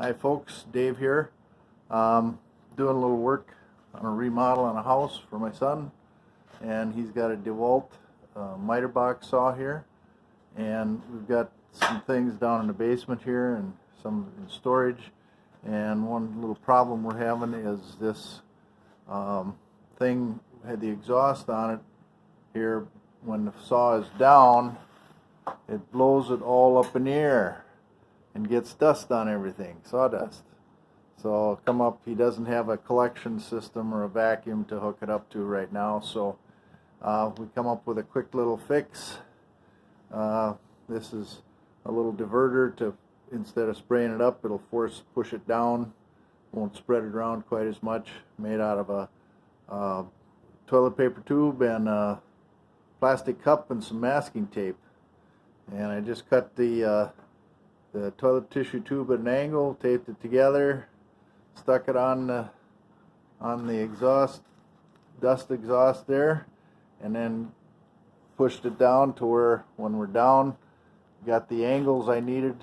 Hi folks, Dave here. Doing a little work on a remodel on a house for my son, and he's got a DeWalt miter box saw here, and we've got some things down in the basement here and some in storage. And one little problem we're having is this thing had the exhaust on it here. When the saw is down, it blows it all up in the air and gets dust on everything, sawdust. So come up, he doesn't have a collection system or a vacuum to hook it up to right now, so we come up with a quick little fix. This is a little diverter to, instead of spraying it up, it'll push it down, won't spread it around quite as much. Made out of a toilet paper tube and a plastic cup and some masking tape. And I just cut the toilet tissue tube at an angle, taped it together, stuck it on the exhaust, dust exhaust there, and then pushed it down to where, when we're down, got the angles I needed,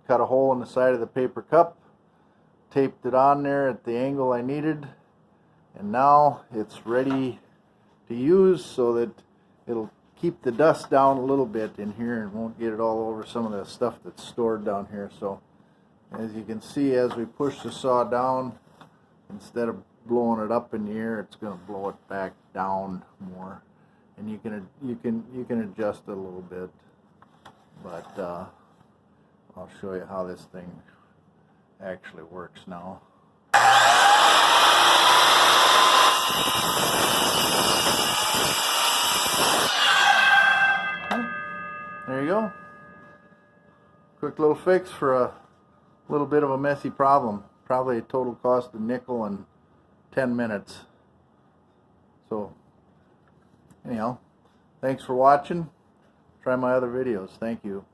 cut a hole in the side of the paper cup, taped it on there at the angle I needed, and now it's ready to use so that it'll keep the dust down a little bit in here and won't get it all over some of the stuff that's stored down here. So as you can see, as we push the saw down, instead of blowing it up in the air, it's going to blow it back down more. And you can adjust it a little bit, but I'll show you how this thing actually works now. There you go. Quick little fix for a little bit of a messy problem. Probably a total cost of nickel and 10 minutes. So anyhow, thanks for watching. Try my other videos. Thank you.